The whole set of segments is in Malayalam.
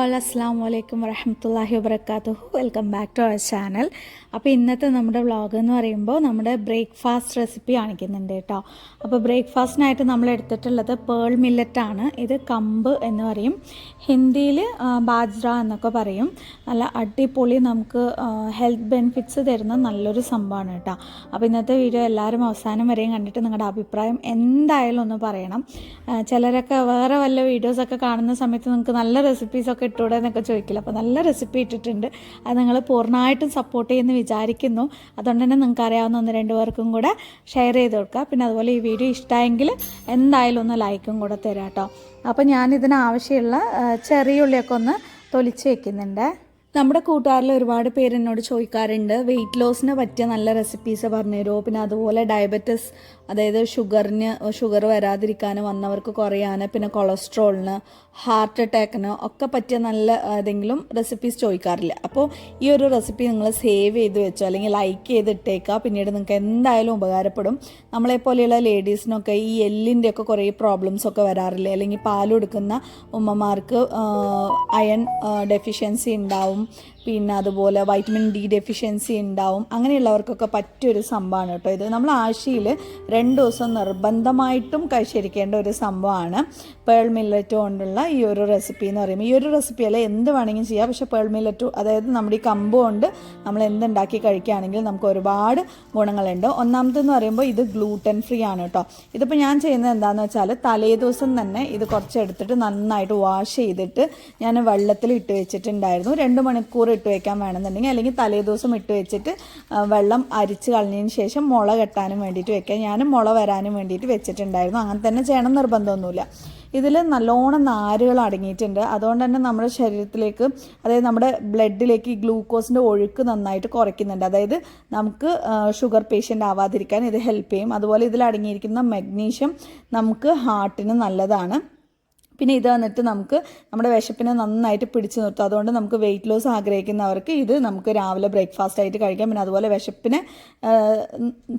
all, assalamu alaikum warahmatullahi wabarakatuh. Welcome back to our channel. അപ്പോൾ ഇന്നത്തെ നമ്മുടെ വ്ളോഗ് എന്ന് പറയുമ്പോൾ നമ്മുടെ ബ്രേക്ക്ഫാസ്റ്റ് റെസിപ്പി കാണിക്കുന്നുണ്ട് കേട്ടോ. അപ്പോൾ ബ്രേക്ക്ഫാസ്റ്റിനായിട്ട് നമ്മൾ എടുത്തിട്ടുള്ളത് പേൾ മില്ലറ്റ് ആണ്. ഇത് കമ്പ് എന്ന് പറയും, ഹിന്ദിയിൽ ബാജ്ര എന്നൊക്കെ പറയും. നല്ല അടിപൊളി നമുക്ക് ഹെൽത്ത് ബെനിഫിറ്റ്സ് തരുന്ന നല്ലൊരു സംഭവമാണ് കേട്ടോ. അപ്പോൾ ഇന്നത്തെ വീഡിയോ എല്ലാവരും അവസാനം വരെയും കണ്ടിട്ട് നിങ്ങളുടെ അഭിപ്രായം എന്തായാലും ഒന്ന് പറയണം. ചിലരൊക്കെ വേറെ വല്ല വീഡിയോസൊക്കെ കാണുന്ന സമയത്ത് നിങ്ങൾക്ക് നല്ല റെസിപ്പീസൊക്കെ ഇട്ടൂടെ എന്നൊക്കെ ചോദിക്കില്ല. അപ്പോൾ നല്ല റെസിപ്പി ഇട്ടിട്ടുണ്ട്, അത് നിങ്ങൾ പൂർണ്ണമായിട്ടും സപ്പോർട്ട് ചെയ്യുന്ന വിചാരിക്കുന്നു. അതുകൊണ്ട് തന്നെ നിങ്ങൾക്ക് അറിയാവുന്ന 1-2 പേർക്കും കൂടെ ഷെയർ ചെയ്ത് കൊടുക്കുക. പിന്നെ അതുപോലെ ഈ വീഡിയോ ഇഷ്ടമായെങ്കിൽ എന്തായാലും ഒന്ന് ലൈക്കും കൂടെ തരാം കേട്ടോ. അപ്പോൾ ഞാനിതിനാവശ്യമുള്ള ചെറിയ ഉള്ളിയൊക്കെ ഒന്ന് തൊലിച്ച് വെക്കുന്നുണ്ട്. നമ്മുടെ കൂട്ടുകാരിൽ ഒരുപാട് പേര് എന്നോട് ചോദിക്കാറുണ്ട് വെയിറ്റ് ലോസിന് പറ്റിയ നല്ല റെസിപ്പീസ് പറഞ്ഞു തരുമോ, പിന്നെ അതുപോലെ ഡയബറ്റിസ്, അതായത് ഷുഗർ വരാതിരിക്കാൻ, വന്നവർക്ക് കുറയാൻ, പിന്നെ കൊളസ്ട്രോളിന്, ഹാർട്ട് അറ്റാക്കിന് ഒക്കെ പറ്റിയ നല്ല ഏതെങ്കിലും റെസിപ്പീസ് ചോദിക്കാറില്ല. അപ്പോൾ ഈ ഒരു റെസിപ്പി നിങ്ങൾ സേവ് ചെയ്ത് വെച്ചോ, അല്ലെങ്കിൽ ലൈക്ക് ചെയ്തിട്ടേക്കുക. പിന്നീട് നിങ്ങൾക്ക് എന്തായാലും ഉപകാരപ്പെടും. നമ്മളെപ്പോലെയുള്ള ലേഡീസിനൊക്കെ ഈ എല്ലിൻ്റെയൊക്കെ കുറേ പ്രോബ്ലംസൊക്കെ വരാറില്ലേ, അല്ലെങ്കിൽ പാലെടുക്കുന്ന ഉമ്മമാർക്ക് അയൺ ഡെഫിഷ്യൻസി ഉണ്ടാവും, പിന്നെ അതുപോലെ വൈറ്റമിൻ ഡി ഡെഫിഷ്യൻസി ഉണ്ടാവും. അങ്ങനെയുള്ളവർക്കൊക്കെ പറ്റിയൊരു സംഭവമാണ് കേട്ടോ ഇത്. നമ്മൾ ആഴ്ചയിൽ 2 ദിവസം നിർബന്ധമായിട്ടും കഴിച്ചിരിക്കേണ്ട ഒരു സംഭവമാണ് പേൾ മില്ലറ്റ് കൊണ്ടുള്ള ഈ ഒരു റെസിപ്പി എന്ന് പറയുമ്പോൾ. ഈ ഒരു റെസിപ്പി അല്ല എന്ത് വേണമെങ്കിലും ചെയ്യാം, പക്ഷേ പേൾ മില്ലറ്റ്, അതായത് നമ്മുടെ ഈ കമ്പ് കൊണ്ട് നമ്മൾ എന്തുണ്ടാക്കി കഴിക്കുകയാണെങ്കിൽ നമുക്ക് ഒരുപാട് ഗുണങ്ങളുണ്ട്. ഒന്നാമതെന്ന് പറയുമ്പോൾ ഇത് ഗ്ലൂട്ടൻ ഫ്രീ ആണ് കേട്ടോ. ഇതിപ്പോൾ ഞാൻ ചെയ്യുന്നത് എന്താണെന്ന് വെച്ചാൽ തലേദിവസം തന്നെ ഇത് കുറച്ചെടുത്തിട്ട് നന്നായിട്ട് വാഷ് ചെയ്തിട്ട് ഞാൻ വെള്ളത്തിൽ ഇട്ട് വെച്ചിട്ടുണ്ടായിരുന്നു. 2 മണിക്കൂർ ഇട്ട് വെക്കാൻ വേണമെന്നുണ്ടെങ്കിൽ, അല്ലെങ്കിൽ തലേദിവസം ഇട്ട് വെച്ചിട്ട് വെള്ളം അരിച്ച് കളഞ്ഞതിന് ശേഷം മുള കെട്ടാനും വേണ്ടിയിട്ട് വെക്കാം. ഞാൻ മുള വരാനും വേണ്ടിയിട്ട് വെച്ചിട്ടുണ്ടായിരുന്നു. അങ്ങനെ തന്നെ ചെയ്യണം നിർബന്ധമൊന്നുമില്ല. ഇതിൽ നല്ലോണം നാരുകൾ അടങ്ങിയിട്ടുണ്ട്. അതുകൊണ്ട് തന്നെ നമ്മുടെ ശരീരത്തിലേക്ക്, അതായത് നമ്മുടെ ബ്ലഡിലേക്ക് ഈ ഗ്ലൂക്കോസിൻ്റെ ഒഴുക്ക് നന്നായിട്ട് കുറയ്ക്കുന്നുണ്ട്. അതായത് നമുക്ക് ഷുഗർ പേഷ്യൻ്റ് ആവാതിരിക്കാൻ ഇത് ഹെൽപ്പ് ചെയ്യും. അതുപോലെ ഇതിൽ അടങ്ങിയിരിക്കുന്ന മഗ്നീഷ്യം നമുക്ക് ഹാർട്ടിന് നല്ലതാണ്. പിന്നെ ഇത് വന്നിട്ട് നമുക്ക് നമ്മുടെ വിശപ്പിനെ നന്നായിട്ട് പിടിച്ചു നിർത്തും. അതുകൊണ്ട് നമുക്ക് വെയിറ്റ് ലോസ് ആഗ്രഹിക്കുന്നവർക്ക് ഇത് നമുക്ക് രാവിലെ ബ്രേക്ക്ഫാസ്റ്റ് ആയിട്ട് കഴിക്കാം. പിന്നെ അതുപോലെ വിശപ്പിനെ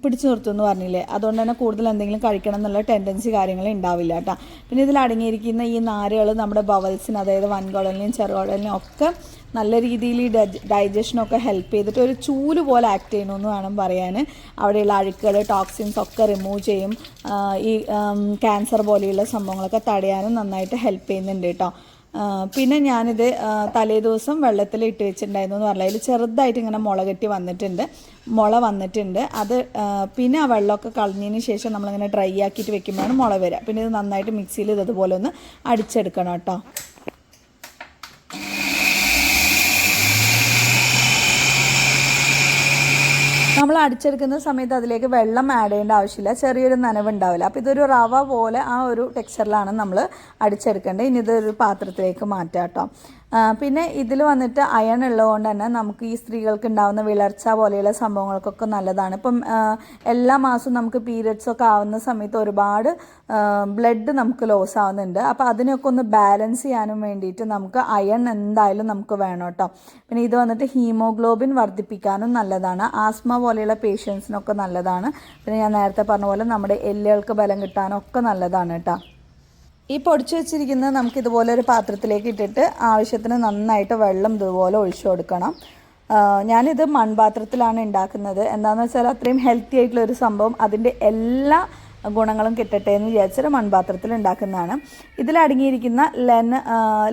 പിടിച്ചു നിർത്തും എന്ന് പറഞ്ഞില്ലേ, അതുകൊണ്ട് തന്നെ കൂടുതൽ എന്തെങ്കിലും കഴിക്കണം എന്നുള്ള ടെൻഡൻസി കാര്യങ്ങൾ ഉണ്ടാവില്ല കേട്ടോ. പിന്നെ ഇതിൽ അടങ്ങിയിരിക്കുന്ന ഈ നാരുകൾ നമ്മുടെ ബവൽസിന്, അതായത് വൻകുടലിനും ചെറുകുടലിനും ഒക്കെ നല്ല രീതിയിൽ ഈ ഡൈജഷനൊക്കെ ഹെൽപ്പ് ചെയ്തിട്ട് ഒരു ചൂല് പോലെ ആക്ട് ചെയ്യണമെന്ന് വേണം പറയാൻ. അവിടെയുള്ള അഴുക്കുകൾ, ടോക്സിൻസ് ഒക്കെ റിമൂവ് ചെയ്യും. ഈ ക്യാൻസർ പോലെയുള്ള സംഭവങ്ങളൊക്കെ തടയാനും നന്നായിട്ട് ഹെൽപ്പ് ചെയ്യുന്നുണ്ട് കേട്ടോ. പിന്നെ ഞാനിത് തലേദിവസം വെള്ളത്തിൽ ഇട്ട് വെച്ചിട്ടുണ്ടായിരുന്നു എന്ന് പറഞ്ഞാൽ അതിൽ ചെറുതായിട്ട് ഇങ്ങനെ മുള വന്നിട്ടുണ്ട്. അത് പിന്നെ ആ വെള്ളമൊക്കെ കളഞ്ഞതിന് ശേഷം നമ്മളിങ്ങനെ ഡ്രൈ ആക്കിയിട്ട് വെക്കുമ്പോഴാണ് മുള വരിക. പിന്നെ ഇത് നന്നായിട്ട് മിക്സിയിൽ ഇതുപോലെ ഒന്ന് അടിച്ചെടുക്കണം കേട്ടോ. നമ്മൾ അടിച്ചെടുക്കുന്ന സമയത്ത് അതിലേക്ക് വെള്ളം ആഡ് ചെയ്യേണ്ട ആവശ്യമില്ല, ചെറിയൊരു നനവ് ഉണ്ടാവില്ല. അപ്പോൾ ഇതൊരു റവ പോലെ ആ ഒരു ടെക്സ്ചറിലാണ് നമ്മൾ അടിച്ചെടുക്കേണ്ടത്. ഇനി ഇതൊരു പാത്രത്തിലേക്ക് മാറ്റാം കേട്ടോ. പിന്നെ ഇതിൽ വന്നിട്ട് അയൺ ഉള്ളതുകൊണ്ട് തന്നെ നമുക്ക് ഈ സ്ത്രീകൾക്ക് ഉണ്ടാകുന്ന വിളർച്ച പോലെയുള്ള സംഭവങ്ങൾക്കൊക്കെ നല്ലതാണ്. ഇപ്പം എല്ലാ മാസവും നമുക്ക് പീരിയഡ്സൊക്കെ ആവുന്ന സമയത്ത് ഒരുപാട് ബ്ലഡ് നമുക്ക് ലോസ് ആവുന്നുണ്ട്. അപ്പോൾ അതിനൊക്കെ ഒന്ന് ബാലൻസ് ചെയ്യാനും വേണ്ടിയിട്ട് നമുക്ക് അയൺ എന്തായാലും നമുക്ക് വേണം കേട്ടോ. പിന്നെ ഇത് വന്നിട്ട് ഹീമോഗ്ലോബിൻ വർദ്ധിപ്പിക്കാനും നല്ലതാണ്. ആസ്മ പോലെയുള്ള പേഷ്യൻസിനൊക്കെ നല്ലതാണ്. പിന്നെ ഞാൻ നേരത്തെ പറഞ്ഞ പോലെ നമ്മുടെ എല്ലുകൾക്ക് ബലം കിട്ടാനൊക്കെ നല്ലതാണ് കേട്ടോ. ഈ പൊടിച്ചു വെച്ചിരിക്കുന്നത് നമുക്ക് ഇതുപോലെ ഒരു പാത്രത്തിലേക്ക് ഇട്ടിട്ട് ആവശ്യത്തിന് നന്നായിട്ട് വെള്ളം ഇതുപോലെ ഒഴിച്ചു കൊടുക്കണം. ഞാനിത് മൺപാത്രത്തിലാണ് ഉണ്ടാക്കുന്നത്. എന്താണെന്ന് വെച്ചാൽ അത്രയും ഹെൽത്തി ആയിട്ടുള്ളൊരു സംഭവം, അതിൻ്റെ എല്ലാ ഗുണങ്ങളും കിട്ടട്ടെ എന്ന് വിചാരിച്ചിട്ട് മൺപാത്രത്തിൽ ഉണ്ടാക്കുന്നതാണ്. ഇതിലടങ്ങിയിരിക്കുന്ന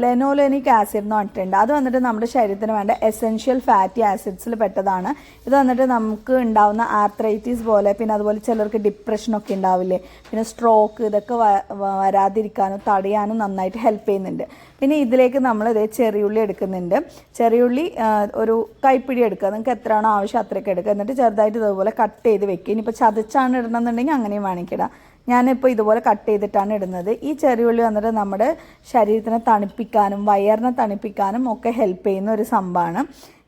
ലെനോലെനിക് ആസിഡ് എന്ന് പറഞ്ഞിട്ടുണ്ട്. അത് വന്നിട്ട് നമ്മുടെ ശരീരത്തിന് വേണ്ട എസെൻഷ്യൽ ഫാറ്റി ആസിഡ്സിൽ പെട്ടതാണ്. ഇത് വന്നിട്ട് നമുക്ക് ഉണ്ടാവുന്ന ആർത്രൈറ്റിസ് പോലെ, പിന്നെ അതുപോലെ ചിലർക്ക് ഡിപ്രഷനൊക്കെ ഉണ്ടാവില്ലേ, പിന്നെ സ്ട്രോക്ക്, ഇതൊക്കെ വരാതിരിക്കാനും തടയാനും നന്നായിട്ട് ഹെൽപ്പ് ചെയ്യുന്നുണ്ട്. പിന്നെ ഇതിലേക്ക് നമ്മൾ ചെറിയുള്ളി എടുക്കുന്നുണ്ട്. ചെറിയുള്ളി ഒരു കൈപ്പിടി എടുക്കുക, നിങ്ങൾക്ക് എത്രയാണോ ആവശ്യം അത്രയൊക്കെ എടുക്കുക. എന്നിട്ട് ചെറുതായിട്ട് ഇതുപോലെ കട്ട് ചെയ്ത് വെക്കുക. ഇനിയിപ്പോൾ ചതച്ചാണ് ഇടണമെന്നുണ്ടെങ്കിൽ അങ്ങനെയും വാങ്ങിക്കിടാം. ഞാനിപ്പോൾ ഇതുപോലെ കട്ട് ചെയ്തിട്ടാണ് ഇടുന്നത്. ഈ ചെറിയുള്ളി വന്നിട്ട് നമ്മുടെ ശരീരത്തിനെ തണുപ്പിക്കാനും വയറിനെ തണുപ്പിക്കാനും ഒക്കെ ഹെൽപ്പ് ചെയ്യുന്ന ഒരു സംഭവമാണ്.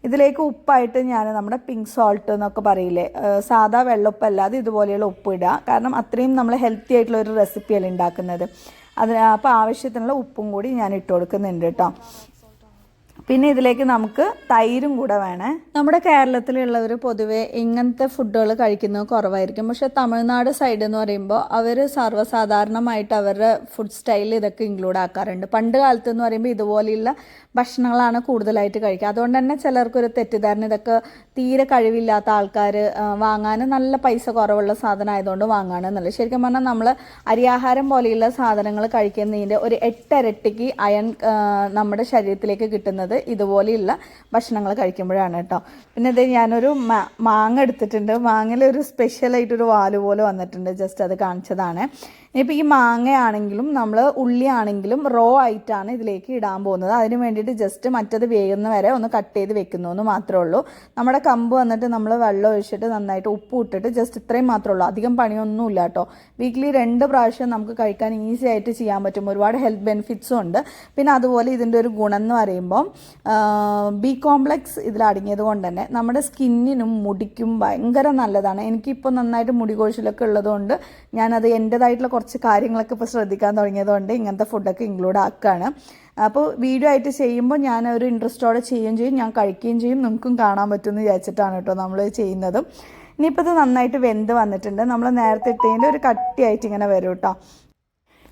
ഇതിലേക്ക് ഉപ്പായിട്ട് ഞാൻ നമ്മുടെ പിങ്ക് സോൾട്ട് എന്നൊക്കെ പറയില്ലേ, സാധാ വെള്ളമുപ്പല്ലാതെ ഇതുപോലെയുള്ള ഉപ്പ് ഇടുക. കാരണം അത്രയും നമ്മൾ ഹെൽത്തി ആയിട്ടുള്ള ഒരു റെസിപ്പിയല്ല ഉണ്ടാക്കുന്നത്. അപ്പോൾ ആവശ്യത്തിനുള്ള ഉപ്പും കൂടി ഞാൻ ഇട്ട് കൊടുക്കുന്നുണ്ട് കേട്ടോ. പിന്നെ ഇതിലേക്ക് നമുക്ക് തൈരും കൂടെ വേണേ. നമ്മുടെ കേരളത്തിലുള്ളവർ പൊതുവേ ഇങ്ങനത്തെ ഫുഡുകൾ കഴിക്കുന്നത് കുറവായിരിക്കും. പക്ഷേ തമിഴ്നാട് സൈഡ് എന്ന് പറയുമ്പോൾ അവർ സർവ്വസാധാരണമായിട്ട് അവരുടെ ഫുഡ് സ്റ്റൈലിൽ ഇതൊക്കെ ഇൻക്ലൂഡ് ആക്കാറുണ്ട്. പണ്ട് കാലത്ത് എന്ന് പറയുമ്പോൾ ഇതുപോലെയുള്ള ഭക്ഷണങ്ങളാണ് കൂടുതലായിട്ട് കഴിക്കുക. അതുകൊണ്ട് തന്നെ ചിലർക്കൊരു തെറ്റിദ്ധാരണ ഇതൊക്കെ തീരെ കഴിവില്ലാത്ത ആൾക്കാർ വാങ്ങാൻ നല്ല പൈസ കുറവുള്ള സാധനം ആയതുകൊണ്ട് വാങ്ങാണെന്നുള്ളത്. ശരിക്കും പറഞ്ഞാൽ നമ്മൾ അരിയാഹാരം പോലെയുള്ള സാധനങ്ങൾ കഴിക്കുന്നതിൻ്റെ ഒരു 8 ഇരട്ടിക്ക് അയൺ നമ്മുടെ ശരീരത്തിലേക്ക് കിട്ടുന്നത് ഇതുപോലെയുള്ള ഭക്ഷണങ്ങൾ കഴിക്കുമ്പോഴാണ് കേട്ടോ. പിന്നെ ഇത് ഞാനൊരു മാങ്ങ എടുത്തിട്ടുണ്ട്. മാങ്ങയിൽ ഒരു സ്പെഷ്യലായിട്ടൊരു വാല് പോലെ വന്നിട്ടുണ്ട്. ജസ്റ്റ് അത് കാണിച്ചതാണ്. ഇനിയിപ്പോൾ ഈ മാങ്ങയാണെങ്കിലും നമ്മൾ ഉള്ളിയാണെങ്കിലും റോ ആയിട്ടാണ് ഇതിലേക്ക് ഇടാൻ പോകുന്നത്. അതിന് വേണ്ടിയിട്ട് ജസ്റ്റ് മറ്റത് വേകുന്ന വരെ ഒന്ന് കട്ട് ചെയ്ത് വെക്കുന്നു എന്ന് മാത്രമേ ഉള്ളൂ. നമ്മുടെ കമ്പ് വന്നിട്ട് നമ്മൾ വെള്ളം ഒഴിച്ചിട്ട് നന്നായിട്ട് ഉപ്പ് ഇട്ടിട്ട് ജസ്റ്റ് ഇത്രയും മാത്രമേ ഉള്ളൂ. അധികം പണിയൊന്നുമില്ല കേട്ടോ. വീക്കിലി 2 പ്രാവശ്യം നമുക്ക് കഴിക്കാൻ ഈസി ആയിട്ട് ചെയ്യാൻ പറ്റും. ഒരുപാട് ഹെൽത്ത് ബെനിഫിറ്റ്സും ഉണ്ട്. പിന്നെ അതുപോലെ ഇതിൻ്റെ ഒരു ഗുണം എന്ന് പറയുമ്പോൾ ബി കോംപ്ലക്സ് ഇതിലടങ്ങിയത് കൊണ്ട് തന്നെ നമ്മുടെ സ്കിന്നിനും മുടിക്കും ഭയങ്കര നല്ലതാണ്. എനിക്കിപ്പോൾ നന്നായിട്ട് മുടി കൊഴിച്ചിലൊക്കെ ഉള്ളതുകൊണ്ട് ഞാനത് എൻ്റേതായിട്ടുള്ള കുറച്ച് കാര്യങ്ങളൊക്കെ ഇപ്പോൾ ശ്രദ്ധിക്കാൻ തുടങ്ങിയതുകൊണ്ട് ഇങ്ങനത്തെ ഫുഡൊക്കെ ഇൻക്ലൂഡ് ആക്കുകയാണ്. അപ്പോൾ വീഡിയോ ആയിട്ട് ചെയ്യുമ്പോൾ ഞാൻ ഒരു ഇൻട്രസ്റ്റോടെ ചെയ്യുകയും ചെയ്യും, ഞാൻ കഴിക്കുകയും ചെയ്യും, നിങ്ങൾക്കും കാണാൻ പറ്റുമെന്ന് വിചാരിച്ചിട്ടാണ് കേട്ടോ നമ്മൾ ചെയ്യുന്നതും. ഇനിയിപ്പോൾ ഇത് നന്നായിട്ട് വെന്ത് വന്നിട്ടുണ്ട്. നമ്മൾ നേരത്തെ ഇട്ടതിൻ്റെ ഒരു കട്ടിയായിട്ട് ഇങ്ങനെ വരും കേട്ടോ.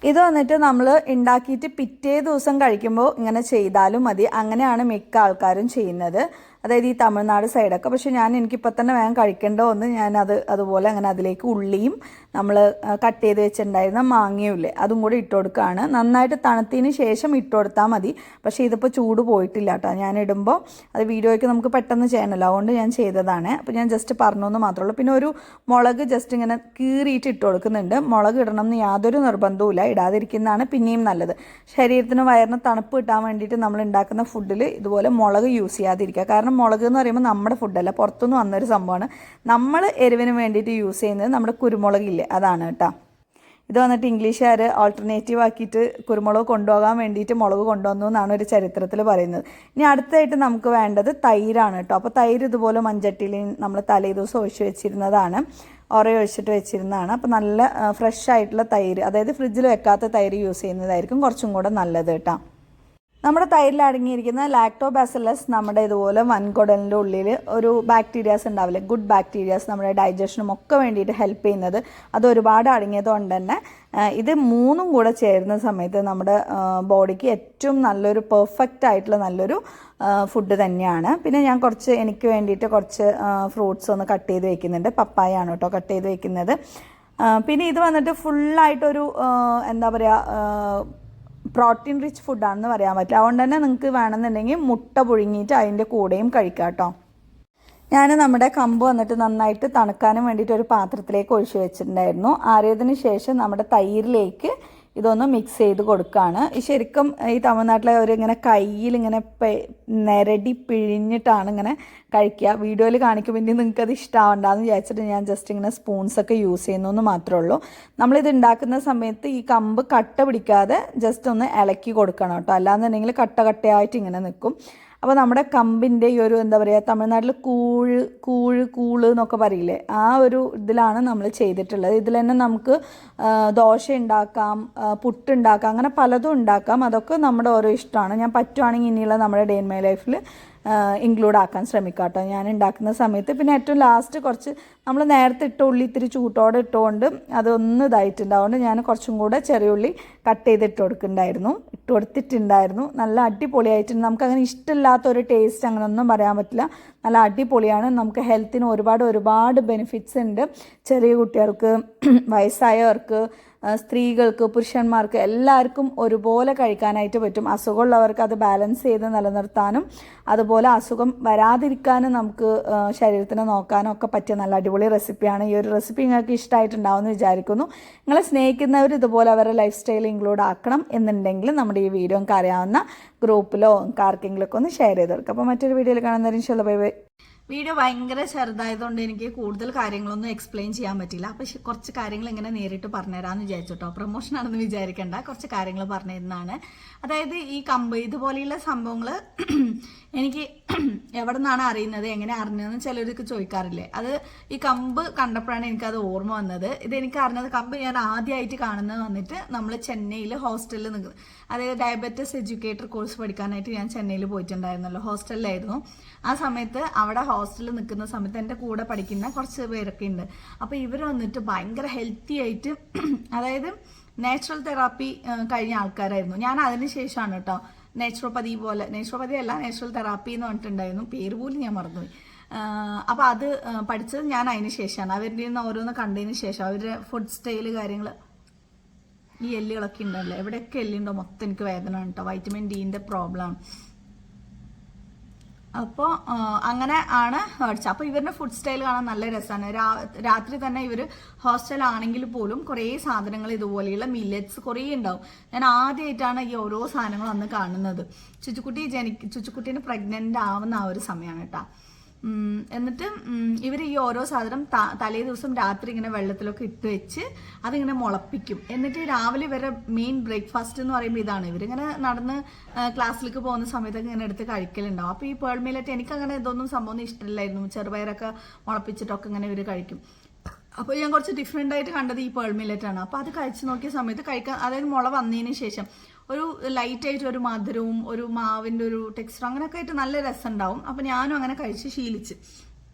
ഇത് വന്നിട്ട് നമ്മൾ ഉണ്ടാക്കിയിട്ട് പിറ്റേ ദിവസം കഴിക്കുമ്പോൾ ഇങ്ങനെ ചെയ്താലും മതി. അങ്ങനെയാണ് മിക്ക ആൾക്കാരും ചെയ്യുന്നത്, അതായത് ഈ തമിഴ്നാട് സൈഡൊക്കെ. പക്ഷേ എനിക്കിപ്പോൾ തന്നെ വേഗം കഴിക്കേണ്ടോ എന്ന് അതുപോലെ അങ്ങനെ അതിലേക്ക് ഉള്ളിയും നമ്മൾ കട്ട് ചെയ്ത് വെച്ചിട്ടുണ്ടായിരുന്ന മാങ്ങയുമില്ലേ അതും കൂടി ഇട്ട് കൊടുക്കുകയാണ്. നന്നായിട്ട് തണുത്തതിന് ശേഷം ഇട്ട് കൊടുത്താൽ മതി. പക്ഷേ ഇതിപ്പോൾ ചൂട് പോയിട്ടില്ല കേട്ടോ. ഞാൻ ഇടുമ്പോൾ അത് വീഡിയോയ്ക്ക് നമുക്ക് പെട്ടെന്ന് ചെയ്യണമല്ലോ, അതുകൊണ്ട് ഞാൻ ചെയ്തതാണ്. അപ്പോൾ ഞാൻ ജസ്റ്റ് പറഞ്ഞു എന്ന് മാത്രമേ ഉള്ളൂ. പിന്നെ ഒരു മുളക് ജസ്റ്റ് ഇങ്ങനെ കീറിയിട്ട് ഇട്ട് കൊടുക്കുന്നുണ്ട്. മുളക് ഇടണം എന്ന് യാതൊരു നിർബന്ധവുമില്ല, ഇടാതിരിക്കുന്നതാണ് പിന്നെയും നല്ലത്. ശരീരത്തിന് വയറിന് തണുപ്പ് കിട്ടാൻ വേണ്ടിയിട്ട് നമ്മൾ ഉണ്ടാക്കുന്ന ഫുഡിൽ ഇതുപോലെ മുളക് യൂസ് ചെയ്യാതിരിക്കുക. കാരണം മുളക് എന്ന് പറയുമ്പോൾ നമ്മുടെ ഫുഡല്ല, പുറത്തുനിന്ന് വന്നൊരു സംഭവമാണ്. നമ്മൾ എരിവിന് വേണ്ടിയിട്ട് യൂസ് ചെയ്യുന്നത് നമ്മുടെ കുരുമുളകില്ലേ അതാണ് കേട്ടോ. ഇത് വന്നിട്ട് ഇംഗ്ലീഷുകാർ ആൾട്ടർനേറ്റീവ് ആക്കിയിട്ട് കുരുമുളക് കൊണ്ടുപോകാൻ വേണ്ടിയിട്ട് മുളക് കൊണ്ടുവന്നു എന്നാണ് ഒരു ചരിത്രത്തിൽ പറയുന്നത്. ഇനി അടുത്തായിട്ട് നമുക്ക് വേണ്ടത് തൈരാണ് കേട്ടോ. അപ്പോൾ തൈര് ഇതുപോലെ മൺചട്ടിയിൽ നമ്മൾ തലേ ദിവസം ഒഴിച്ച് വെച്ചിരുന്നതാണ്, ഒഴിച്ചിട്ട് വെച്ചിരുന്നതാണ്. അപ്പോൾ നല്ല ഫ്രഷ് ആയിട്ടുള്ള തൈര്, അതായത് ഫ്രിഡ്ജിൽ വെക്കാത്ത തൈര് യൂസ് ചെയ്യുന്നതായിരിക്കും കുറച്ചും കൂടെ നല്ലത് കേട്ടോ. നമ്മുടെ തൈരിൽ അടങ്ങിയിരിക്കുന്ന ലാക്ടോബാസിലസ് നമ്മുടെ ഇതുപോലെ വൻകുടലിൻ്റെ ഉള്ളിൽ ഒരു ബാക്ടീരിയാസ് ഉണ്ടാവില്ലേ, ഗുഡ് ബാക്ടീരിയാസ്, നമ്മുടെ ഡൈജഷനും ഒക്കെ വേണ്ടിയിട്ട് ഹെൽപ്പ് ചെയ്യുന്നത് അത് ഒരുപാട് അടങ്ങിയത് കൊണ്ട് തന്നെ ഇത് 3ഉം കൂടെ ചേരുന്ന സമയത്ത് നമ്മുടെ ബോഡിക്ക് ഏറ്റവും നല്ലൊരു പെർഫെക്റ്റ് ആയിട്ടുള്ള നല്ലൊരു ഫുഡ് തന്നെയാണ്. പിന്നെ ഞാൻ എനിക്ക് വേണ്ടിയിട്ട് കുറച്ച് ഫ്രൂട്ട്സ് ഒന്ന് കട്ട് ചെയ്ത് വെക്കുന്നുണ്ട്. പപ്പായാണ് കേട്ടോ കട്ട് ചെയ്ത് വെക്കുന്നത്. പിന്നെ ഇത് വന്നിട്ട് ഫുള്ളായിട്ടൊരു എന്താ പറയുക, പ്രോട്ടീൻ റിച്ച് ഫുഡാണെന്ന് പറയാൻ പറ്റില്ല. അതുകൊണ്ട് തന്നെ നിങ്ങൾക്ക് വേണമെന്നുണ്ടെങ്കിൽ മുട്ട പുഴുങ്ങിയിട്ട് അതിൻ്റെ കൂടെയും കഴിക്കാം കേട്ടോ. ഞാൻ നമ്മുടെ കമ്പ് വന്നിട്ട് നന്നായിട്ട് തണുക്കാനും വേണ്ടിയിട്ട് ഒരു പാത്രത്തിലേക്ക് ഒഴിച്ച് വെച്ചിട്ടുണ്ടായിരുന്നു. ആറിയതിന് ശേഷം നമ്മുടെ തൈരിലേക്ക് ഇതൊന്ന് മിക്സ് ചെയ്ത് കൊടുക്കുകയാണ്. ശരിക്കും ഈ തമിഴ്നാട്ടിലെ ഇങ്ങനെ കയ്യിലിങ്ങനെ നിരടി പിഴിഞ്ഞിട്ടാണ് ഇങ്ങനെ കഴിക്കുക. വീഡിയോയിൽ കാണിക്കുമ്പോൾ ഇനി നിങ്ങൾക്കത് ഇഷ്ടമാവണ്ടെന്ന് വിചാരിച്ചിട്ട് ഞാൻ ജസ്റ്റ് ഇങ്ങനെ സ്പൂൺസൊക്കെ യൂസ് ചെയ്യുന്നു എന്ന് മാത്രമേ ഉള്ളൂ. നമ്മളിത് ഉണ്ടാക്കുന്ന സമയത്ത് ഈ കമ്പ് കട്ട പിടിക്കാതെ ജസ്റ്റ് ഒന്ന് ഇളക്കി കൊടുക്കണം കേട്ടോ, അല്ലാന്നുണ്ടെങ്കിൽ കട്ടയായിട്ട് ഇങ്ങനെ നിൽക്കും. അപ്പോൾ നമ്മുടെ കമ്പിൻ്റെ ഈ ഒരു എന്താ പറയുക, തമിഴ്നാട്ടിൽ കൂള് എന്നൊക്കെ പറയില്ലേ, ആ ഒരു ഇതിലാണ് നമ്മൾ ചെയ്തിട്ടുള്ളത്. ഇതിൽ തന്നെ നമുക്ക് ദോശ ഉണ്ടാക്കാം, പുട്ടുണ്ടാക്കാം, അങ്ങനെ പലതും ഉണ്ടാക്കാം. അതൊക്കെ നമ്മുടെ ഓരോ ഇഷ്ടമാണ്. ഞാൻ പറ്റുവാണെങ്കിൽ ഇനിയുള്ള നമ്മുടെ ഡേ ഇൻ മൈ ലൈഫിൽ ഇൻക്ലൂഡ് ആക്കാൻ ശ്രമിക്കാം കേട്ടോ ഞാൻ ഉണ്ടാക്കുന്ന സമയത്ത്. പിന്നെ ഏറ്റവും ലാസ്റ്റ് കുറച്ച് നമ്മൾ നേരത്തെ ഇട്ട ഉള്ളി ഇത്തിരി ചൂട്ടോടെ ഇട്ടുകൊണ്ട് അതൊന്ന് ഇതായിട്ടുണ്ട്. അതുകൊണ്ട് ഞാൻ കുറച്ചും കൂടെ ചെറിയ ഉള്ളി കട്ട് ചെയ്ത് ഇട്ട് കൊടുത്തിട്ടുണ്ടായിരുന്നു. നല്ല അടിപൊളിയായിട്ടുണ്ട്. നമുക്കങ്ങനെ ഇഷ്ടമില്ലാത്തൊരു ടേസ്റ്റ് അങ്ങനെയൊന്നും പറയാൻ പറ്റില്ല, നല്ല അടിപൊളിയാണ്. നമുക്ക് ഹെൽത്തിന് ഒരുപാട് ബെനിഫിറ്റ്സ് ഉണ്ട്. ചെറിയ കുട്ടികൾക്ക്, വയസ്സായവർക്ക്, സ്ത്രീകൾക്ക്, പുരുഷന്മാർക്ക് എല്ലാവർക്കും ഒരുപോലെ കഴിക്കാനായിട്ട് പറ്റും. അസുഖമുള്ളവർക്ക് അത് ബാലൻസ് ചെയ്ത് നിലനിർത്താനും അതുപോലെ അസുഖം വരാതിരിക്കാനും നമുക്ക് ശരീരത്തിനെ നോക്കാനും ഒക്കെ പറ്റിയ നല്ല അടിപൊളി റെസിപ്പിയാണ്. ഈ ഒരു റെസിപ്പി നിങ്ങൾക്ക് ഇഷ്ടമായിട്ടുണ്ടാവുമെന്ന് വിചാരിക്കുന്നു. നിങ്ങളെ സ്നേഹിക്കുന്നവർ ഇതുപോലെ അവരുടെ ലൈഫ് സ്റ്റൈൽ ഇൻക്ലൂഡ് ആക്കണം എന്നുണ്ടെങ്കിൽ നമ്മുടെ ഈ വീഡിയോ നിങ്ങൾക്ക് അറിയാവുന്ന ഗ്രൂപ്പിലോ ആർക്കെങ്കിലുമൊക്കെ ഒന്ന് ഷെയർ ചെയ്ത് കൊടുക്കുക. അപ്പോൾ മറ്റൊരു വീഡിയോയിൽ കാണുന്നതിന് ഇൻഷാല്ലാ ബൈ ബൈ. വീഡിയോ ഭയങ്കര ചെറുതായതുകൊണ്ട് എനിക്ക് കൂടുതൽ കാര്യങ്ങളൊന്നും എക്സ്പ്ലെയിൻ ചെയ്യാൻ പറ്റില്ല. പക്ഷെ കുറച്ച് കാര്യങ്ങൾ ഇങ്ങനെ നേരിട്ട് പറഞ്ഞുതരാമെന്ന് വിചാരിച്ചോട്ടോ. പ്രൊമോഷൻ ആണെന്ന് വിചാരിക്കേണ്ട, കുറച്ച് കാര്യങ്ങൾ പറഞ്ഞിരുന്നതാണ്. അതായത് ഈ കമ്പ് ഇതുപോലെയുള്ള സംഭവങ്ങൾ എനിക്ക് എവിടെ നിന്നാണ് അറിയുന്നത്, എങ്ങനെ അറിഞ്ഞതെന്ന് ചിലർക്ക് ചോദിക്കാറില്ലേ. അത് ഈ കമ്പ് കണ്ടപ്പോഴാണ് എനിക്കത് ഓർമ്മ വന്നത്. ഇതെനിക്ക് അറിഞ്ഞത് കമ്പ് ഞാൻ ആദ്യമായിട്ട് കാണുന്നത് വന്നിട്ട് നമ്മൾ ചെന്നൈയിൽ ഹോസ്റ്റലിൽ നിൽക്കുന്നത്, അതായത് ഡയബറ്റിസ് എഡ്യൂക്കേറ്റർ കോഴ്സ് പഠിക്കാനായിട്ട് ഞാൻ ചെന്നൈയിൽ പോയിട്ടുണ്ടായിരുന്നല്ലോ, ഹോസ്റ്റലിലായിരുന്നു. ആ സമയത്ത് അവിടെ ഹോസ്റ്റലിൽ നിൽക്കുന്ന സമയത്ത് എൻ്റെ കൂടെ പഠിക്കുന്ന കുറച്ച് പേരൊക്കെ ഉണ്ട്. അപ്പോൾ ഇവർ വന്നിട്ട് ഭയങ്കര ഹെൽത്തി ആയിട്ട്, അതായത് നാച്ചുറൽ തെറാപ്പി കഴിഞ്ഞ ആൾക്കാരായിരുന്നു. ഞാൻ അതിന് ശേഷമാണ് കേട്ടോ നാച്ചുറോപ്പതി അല്ല, നാച്ചുറൽ തെറാപ്പി എന്ന് പറഞ്ഞിട്ടുണ്ടായിരുന്നു, പേര് പോലും ഞാൻ മറന്നുപോയി. അപ്പോൾ അത് പഠിച്ചത് ഞാൻ അതിന് ശേഷമാണ്. അവരുടെ നിന്ന് ഓരോന്ന് കണ്ടതിന് ശേഷം അവരുടെ ഫുഡ് സ്റ്റൈല് കാര്യങ്ങൾ, ഈ എല്ലുകളൊക്കെ ഉണ്ടല്ലോ, എവിടെയൊക്കെ എല്ലുണ്ടോ മൊത്തം എനിക്ക് വേദന കേട്ടോ, വൈറ്റമിൻ ഡിൻ്റെ പ്രോബ്ലമാണ്. അപ്പോൾ അങ്ങനെ ആണ് പഠിച്ചത്. അപ്പോൾ ഇവരുടെ ഫുഡ് സ്റ്റൈൽ കാണാൻ നല്ല രസമാണ്. രാത്രി തന്നെ ഇവർ ഹോസ്റ്റലാണെങ്കിൽ പോലും കുറേ സാധനങ്ങൾ ഇതുപോലെയുള്ള മില്ലറ്റ്സ് കുറേ ഉണ്ടാവും. ഞാൻ ആദ്യമായിട്ടാണ് ഈ ഓരോ സാധനങ്ങളും അന്ന് കാണുന്നത്. ചുച്ചുക്കുട്ടീനെ പ്രഗ്നൻ്റ് ആവുന്ന ആ ഒരു സമയമാണ് കേട്ടോ. എന്നിട്ട് ഇവർ ഈ ഓരോ സാധനം തലേ ദിവസം രാത്രി ഇങ്ങനെ വെള്ളത്തിലൊക്കെ ഇട്ട് വെച്ച് അതിങ്ങനെ മുളപ്പിക്കും. എന്നിട്ട് രാവിലെ ഇവരെ മെയിൻ ബ്രേക്ക്ഫാസ്റ്റ് എന്ന് പറയുമ്പോൾ ഇതാണ്. ഇവരിങ്ങനെ നടന്ന് ക്ലാസ്സിലേക്ക് പോകുന്ന സമയത്തൊക്കെ ഇങ്ങനെ എടുത്ത് കഴിക്കലുണ്ടാവും. അപ്പോൾ ഈ പേൾ മില്ലറ്റ് എനിക്കങ്ങനെ ഇതൊന്നും സംഭവം ഇഷ്ടമില്ലായിരുന്നു. ചെറുപയറൊക്കെ മുളപ്പിച്ചിട്ടൊക്കെ ഇങ്ങനെ ഇവർ കഴിക്കും. അപ്പോൾ ഞാൻ കുറച്ച് ഡിഫറെൻ്റ് ആയിട്ട് കണ്ടത് ഈ പേൾ മില്ലറ്റാണ്. അപ്പോൾ അത് കഴിച്ച് നോക്കിയ സമയത്ത് കഴിക്കാൻ, അതായത് മുള വന്നതിന് ശേഷം ഒരു ലൈറ്റായിട്ട് ഒരു മധുരവും ഒരു മാവിൻ്റെ ഒരു ടെക്സ്ചർ അങ്ങനെയൊക്കെ ആയിട്ട് നല്ല രസം ഉണ്ടാവും. അപ്പോൾ ഞാനും അങ്ങനെ കഴിച്ച് ശീലിച്ച്.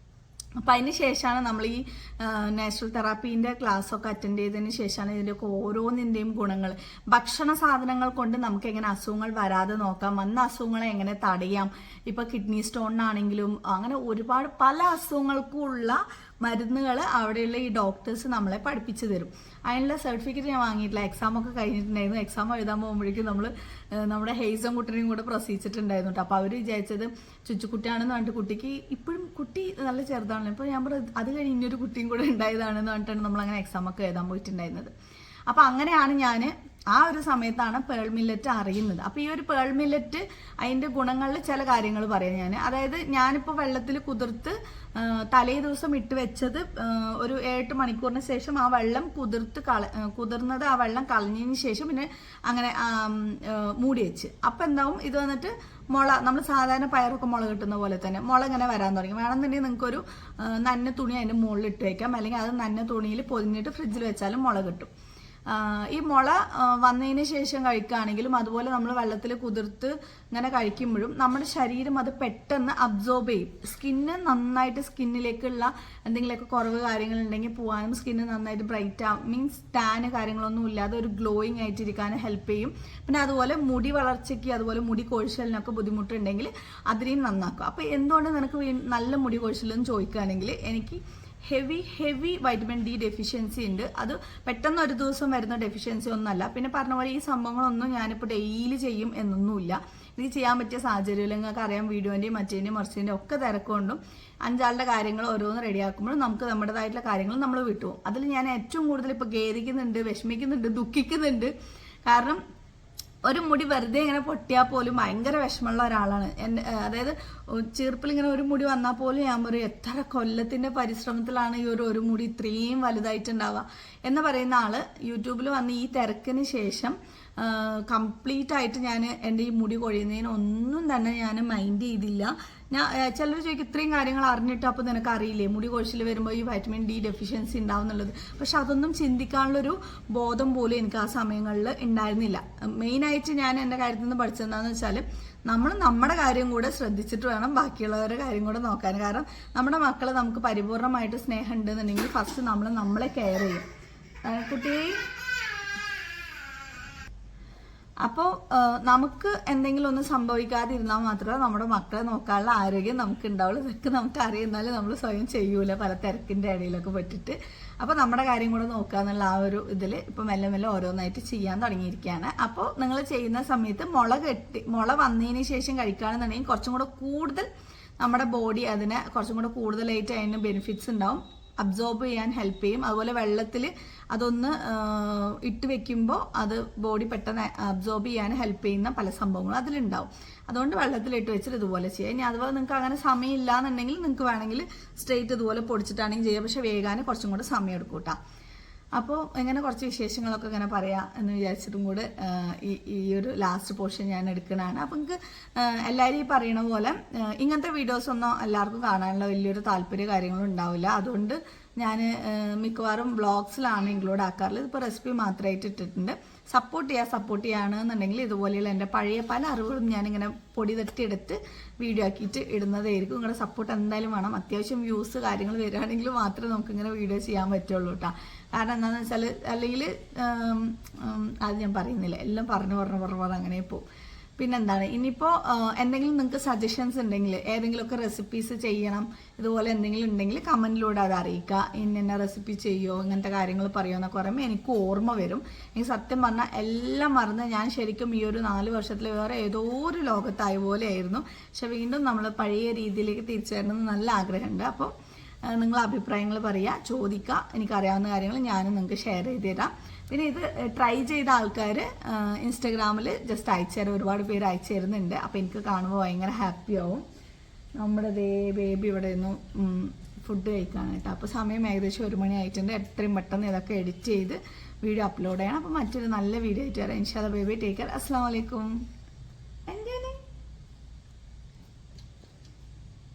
അപ്പം അതിന് ശേഷമാണ് നമ്മൾ ഈ നാച്ചുറൽ തെറാപ്പീൻ്റെ ക്ലാസ്സൊക്കെ അറ്റൻഡ് ചെയ്തതിന് ശേഷമാണ് ഇതിൻ്റെയൊക്കെ ഓരോന്നിൻ്റെയും ഗുണങ്ങൾ, ഭക്ഷണ സാധനങ്ങൾ കൊണ്ട് നമുക്ക് എങ്ങനെ അസുഖങ്ങൾ വരാതെ നോക്കാം, വന്ന അസുഖങ്ങളെ എങ്ങനെ തടയാം. ഇപ്പോൾ കിഡ്നി സ്റ്റോണിനാണെങ്കിലും അങ്ങനെ ഒരുപാട് പല അസുഖങ്ങൾക്കുള്ള മരുന്നുകൾ അവിടെയുള്ള ഈ ഡോക്ടേഴ്സ് നമ്മളെ പഠിപ്പിച്ചു തരും. അതിനുള്ള സർട്ടിഫിക്കറ്റ് ഞാൻ വാങ്ങിയിട്ടില്ല. എക്സാമൊക്കെ കഴിഞ്ഞിട്ടുണ്ടായിരുന്നു. എക്സാം എഴുതാൻ പോകുമ്പോഴേക്കും നമ്മുടെ ഹെയ്സും കുട്ടനെയും കൂടെ പ്രസവിച്ചിട്ടുണ്ടായിരുന്നു കേട്ടോ. അപ്പോൾ അവർ വിചാരിച്ചത് ചുച്ചുക്കുട്ടിയാണെന്ന് പറഞ്ഞിട്ട്, കുട്ടിക്ക് ഇപ്പോഴും കുട്ടി നല്ല ചെറുതാണല്ലോ, ഇപ്പോൾ ഞാൻ പറഞ്ഞു അത് കഴിഞ്ഞ് ഇനിയൊരു കുട്ടിയും കൂടെ ഉണ്ടായതാണെന്ന് പറഞ്ഞിട്ടാണ് നമ്മളങ്ങനെ എക്സാമൊക്കെ എഴുതാൻ പോയിട്ടുണ്ടായിരുന്നത്. അപ്പോൾ അങ്ങനെയാണ് ഞാൻ ആ ഒരു സമയത്താണ് പേൾ മില്ലറ്റ് അറിയുന്നത്. അപ്പോൾ ഈ ഒരു പേൾ മില്ലറ്റ് അതിൻ്റെ ഗുണങ്ങളിൽ ചില കാര്യങ്ങൾ പറയാം ഞാൻ. അതായത് ഞാനിപ്പോൾ വെള്ളത്തിൽ കുതിർത്ത് തലേ ദിവസം ഇട്ട് വെച്ചത് ഒരു 7-8 മണിക്കൂറിന് ശേഷം ആ വെള്ളം കുതിർന്നത് ആ വെള്ളം കളഞ്ഞതിന് ശേഷം പിന്നെ അങ്ങനെ മൂടി വെച്ച്. അപ്പം എന്താവും, ഇത് വന്നിട്ട് മുള, നമ്മൾ സാധാരണ പയറൊക്കെ മുള കിട്ടുന്ന പോലെ തന്നെ മുള ഇങ്ങനെ വരാൻ തുടങ്ങി. വേണമെന്നുണ്ടെങ്കിൽ നിങ്ങൾക്കൊരു നന്ന തുണി അതിൻ്റെ മുകളിൽ ഇട്ട് വയ്ക്കാം, അല്ലെങ്കിൽ അത് നന്ന തുണിയിൽ പൊതിഞ്ഞിട്ട് ഫ്രിഡ്ജിൽ വെച്ചാലും മുള കിട്ടും. ഈ മുള വന്നതിന് ശേഷം കഴിക്കുകയാണെങ്കിലും അതുപോലെ നമ്മൾ വെള്ളത്തിൽ കുതിർത്ത് ഇങ്ങനെ കഴിക്കുമ്പോഴും നമ്മുടെ ശരീരം അത് പെട്ടെന്ന് അബ്സോർബ് ചെയ്യും. സ്കിന്ന് നന്നായിട്ട്, സ്കിന്നിലേക്കുള്ള എന്തെങ്കിലുമൊക്കെ കുറവ് കാര്യങ്ങളുണ്ടെങ്കിൽ പോകാനും, സ്കിന്ന് നന്നായിട്ട് ബ്രൈറ്റ് ആവും, മീൻസ് ടാന് കാര്യങ്ങളൊന്നും ഇല്ലാതെ ഒരു ഗ്ലോയിങ് ആയിട്ടിരിക്കാനും ഹെൽപ്പ് ചെയ്യും. പിന്നെ അതുപോലെ മുടി വളർച്ചയ്ക്ക്, അതുപോലെ മുടി കൊഴിച്ചിലിനൊക്കെ ബുദ്ധിമുട്ടുണ്ടെങ്കിൽ അതിനെയും നന്നാക്കും. അപ്പോൾ എന്തുകൊണ്ട് നിനക്ക് നല്ല മുടി കൊഴിച്ചിലെന്ന് ചോദിക്കുകയാണെങ്കിൽ, എനിക്ക് ഹെവി വൈറ്റമിൻ ഡി ഡെഫിഷ്യൻസി ഉണ്ട്. അത് പെട്ടെന്ന് ഒരു ദിവസം വരുന്ന ഡെഫിഷ്യൻസി ഒന്നുമല്ല. പിന്നെ പറഞ്ഞ പോലെ ഈ സംഭവങ്ങളൊന്നും ഞാനിപ്പോൾ ഡെയിലി ചെയ്യും എന്നൊന്നുമില്ല. എനിക്ക് ചെയ്യാൻ പറ്റിയ സാഹചര്യമില്ല. നിങ്ങൾക്ക് അറിയാം, വീഡിയോൻ്റെയും മറ്റേൻ്റെയും മറിച്ചിൻ്റെയും ഒക്കെ തിരക്കൊണ്ടും 5 കാര്യങ്ങൾ ഓരോന്ന് റെഡിയാക്കുമ്പോഴും നമുക്ക് നമ്മുടേതായിട്ടുള്ള കാര്യങ്ങൾ നമ്മൾ വിട്ടുപോകും. അതിൽ ഞാൻ ഏറ്റവും കൂടുതൽ ഇപ്പോൾ ഖേദിക്കുന്നുണ്ട്, വിഷമിക്കുന്നുണ്ട്, ദുഃഖിക്കുന്നുണ്ട്. കാരണം ഒരു മുടി വെറുതെ ഇങ്ങനെ പൊട്ടിയാൽ പോലും ഭയങ്കര വിഷമമുള്ള ഒരാളാണ്. അതായത് ചീർപ്പിൽ ഇങ്ങനെ ഒരു മുടി വന്നാൽ പോലും ഞാൻ പറയും, എത്ര കൊല്ലത്തിൻ്റെ പരിശ്രമത്തിലാണ് ഈ ഒരു മുടി ഇത്രയും വലുതായിട്ടുണ്ടാവുക എന്ന് പറയുന്ന ആള് യൂട്യൂബിൽ വന്ന് ഈ തിരക്കിന് ശേഷം കംപ്ലീറ്റ് ആയിട്ട് ഞാൻ എൻ്റെ ഈ മുടി കൊഴിയുന്നതിന് ഒന്നും തന്നെ ഞാൻ മൈൻഡ് ചെയ്തില്ല. ചിലർ ചോദിക്കും, ഇത്രയും കാര്യങ്ങൾ അറിഞ്ഞിട്ട് അപ്പോൾ നിനക്ക് അറിയില്ലേ മുടി കൊഴിച്ചിൽ വരുമ്പോൾ ഈ വൈറ്റമിൻ ഡി ഡെഫിഷ്യൻസി ഉണ്ടാവും എന്നുള്ളത്. പക്ഷെ അതൊന്നും ചിന്തിക്കാനുള്ളൊരു ബോധം പോലും എനിക്ക് ആ സമയങ്ങളിൽ ഉണ്ടായിരുന്നില്ല. മെയിനായിട്ട് ഞാൻ എൻ്റെ കാര്യത്തിൽ നിന്ന് പഠിച്ചതെന്താണെന്ന് വെച്ചാൽ, നമ്മൾ നമ്മുടെ കാര്യം കൂടെ ശ്രദ്ധിച്ചിട്ട് വേണം ബാക്കിയുള്ളവരുടെ കാര്യം കൂടെ നോക്കാൻ. കാരണം നമ്മുടെ മക്കൾ നമുക്ക് പരിപൂർണമായിട്ട് സ്നേഹം ഉണ്ടെന്നുണ്ടെങ്കിൽ ഫസ്റ്റ് നമ്മളെ കെയർ ചെയ്യും. കുട്ടി അപ്പോൾ നമുക്ക് എന്തെങ്കിലും ഒന്നും സംഭവിക്കാതിരുന്നാൽ മാത്രമേ നമ്മുടെ മക്കളെ നോക്കാനുള്ള ആരോഗ്യം നമുക്ക് ഉണ്ടാവുള്ളൂ. ഇതൊക്കെ നമുക്ക് അറിയുന്നാലും നമ്മൾ സ്വയം ചെയ്യൂല, പല തിരക്കിൻ്റെ ഇടയിലൊക്കെ പെട്ടിട്ട്. അപ്പോൾ നമ്മുടെ കാര്യം കൂടെ നോക്കുക എന്നുള്ള ആ ഒരു ഇതിൽ ഇപ്പോൾ മെല്ലെ മെല്ലെ ഓരോന്നായിട്ട് ചെയ്യാൻ തുടങ്ങിയിരിക്കുകയാണ്. അപ്പോൾ നിങ്ങൾ ചെയ്യുന്ന സമയത്ത് മുള വന്നതിന് ശേഷം കഴിക്കുകയാണെന്നുണ്ടെങ്കിൽ കുറച്ചും കൂടെ കൂടുതൽ നമ്മുടെ ബോഡി അതിനെ കുറച്ചും കൂടെ കൂടുതലായിട്ട് അതിന് ബെനിഫിറ്റ്സ് ഉണ്ടാവും. അബ്സോർബ് ചെയ്യാൻ ഹെൽപ്പ് ചെയ്യും. അതുപോലെ വെള്ളത്തിൽ അതൊന്ന് ഇട്ട് വെക്കുമ്പോൾ അത് ബോഡി പെട്ടെന്ന് അബ്സോർബ് ചെയ്യാൻ ഹെൽപ്പ് ചെയ്യുന്ന പല സംഭവങ്ങളും അതിലുണ്ടാവും. അതുകൊണ്ട് വെള്ളത്തിലിട്ട് വെച്ചിട്ട് ഇതുപോലെ ചെയ്യാം. ഇനി അതുപോലെ നിങ്ങൾക്ക് അങ്ങനെ സമയമില്ല എന്നുണ്ടെങ്കിൽ നിങ്ങൾക്ക് വേണമെങ്കിൽ സ്ട്രെയിറ്റ് ഇതുപോലെ പൊടിച്ചിട്ടാണെങ്കിൽ ചെയ്യാം. പക്ഷെ വേകാൻ കുറച്ചും കൂടെ സമയം എടുക്കും കേട്ടോ. അപ്പോൾ ഇങ്ങനെ കുറച്ച് വിശേഷങ്ങളൊക്കെ ഇങ്ങനെ പറയാം എന്ന് വിചാരിച്ചിട്ടും കൂടെ ഈ ഒരു ലാസ്റ്റ് പോർഷൻ ഞാൻ എടുക്കണതാണ്. അപ്പം നിങ്ങൾക്ക് എല്ലാവരും ഈ പറയണ പോലെ ഇങ്ങനത്തെ വീഡിയോസൊന്നും എല്ലാവർക്കും കാണാനുള്ള വലിയൊരു താല്പര്യ കാര്യങ്ങളും ഉണ്ടാവില്ല. അതുകൊണ്ട് ഞാൻ മിക്കവാറും വ്ളോഗ്സിലാണ് ഇൻക്ലൂഡ് ആക്കാറുള്ളത്. ഇപ്പോൾ റെസിപ്പി മാത്രമായിട്ട് ഇട്ടിട്ടുണ്ട്. സപ്പോർട്ട് ചെയ്യുകയാണെന്നുണ്ടെങ്കിൽ ഇതുപോലെയുള്ള എൻ്റെ പഴയ പല അറിവുകളും ഞാനിങ്ങനെ പൊടി തട്ടിയെടുത്ത് വീഡിയോ ആക്കിയിട്ട് ഇടുന്നതായിരിക്കും. നിങ്ങളുടെ സപ്പോർട്ട് എന്തായാലും വേണം. അത്യാവശ്യം വ്യൂസ് കാര്യങ്ങൾ വരികയാണെങ്കിൽ മാത്രമേ നമുക്കിങ്ങനെ വീഡിയോ ചെയ്യാൻ പറ്റുള്ളൂ കേട്ടോ. കാരണം എന്താണെന്ന് വെച്ചാൽ അല്ലെങ്കിൽ അത് ഞാൻ പറയുന്നില്ല, എല്ലാം പറഞ്ഞു അങ്ങനെ പോകും. പിന്നെന്താണ്, ഇനിയിപ്പോൾ എന്തെങ്കിലും നിങ്ങൾക്ക് സജഷൻസ് ഉണ്ടെങ്കിൽ ഏതെങ്കിലുമൊക്കെ റെസിപ്പീസ് ചെയ്യണം ഇതുപോലെ എന്തെങ്കിലും ഉണ്ടെങ്കിൽ കമൻറ്റിലൂടെ അത് അറിയിക്കുക. ഇന്ന റെസിപ്പി ചെയ്യുമോ, ഇങ്ങനത്തെ കാര്യങ്ങൾ പറയുമോ എന്നൊക്കെ പറയുമ്പോൾ എനിക്ക് ഓർമ്മ വരും. എനിക്ക് സത്യം പറഞ്ഞാൽ എല്ലാം മറന്ന് ഞാൻ ശരിക്കും ഈ ഒരു 4 വർഷത്തിൽ വേറെ ഏതോ ഒരു ലോകത്തായ പോലെ ആയിരുന്നു. പക്ഷെ വീണ്ടും നമ്മൾ പഴയ രീതിയിലേക്ക് തിരിച്ചു വരണമെന്ന് നല്ല ആഗ്രഹമുണ്ട്. അപ്പോൾ നിങ്ങൾ അഭിപ്രായങ്ങൾ പറയുക, ചോദിക്കുക. എനിക്കറിയാവുന്ന കാര്യങ്ങൾ ഞാനും നിങ്ങൾക്ക് ഷെയർ ചെയ്ത് തരാം. പിന്നെ ഇത് ട്രൈ ചെയ്ത ആൾക്കാർ ഇൻസ്റ്റാഗ്രാമിൽ ജസ്റ്റ് അയച്ചു തരാം. ഒരുപാട് പേര് അയച്ചു തരുന്നുണ്ട്. അപ്പോൾ എനിക്ക് കാണുമ്പോൾ ഭയങ്കര ഹാപ്പി ആവും. നമ്മുടെ ബേബി ഇവിടെ നിന്നും ഫുഡ് കഴിക്കാണ് കേട്ടോ. അപ്പോൾ സമയം ഏകദേശം 1 മണി ആയിട്ടുണ്ട്. എത്രയും പെട്ടെന്ന് ഇതൊക്കെ എഡിറ്റ് ചെയ്ത് വീഡിയോ അപ്ലോഡ് ചെയ്യണം. അപ്പോൾ മറ്റൊരു നല്ല വീഡിയോ ആയിട്ട് വരാം. ഇൻഷാ അല്ലാഹ്. Baby take care. അസ്സലാമു അലൈക്കും.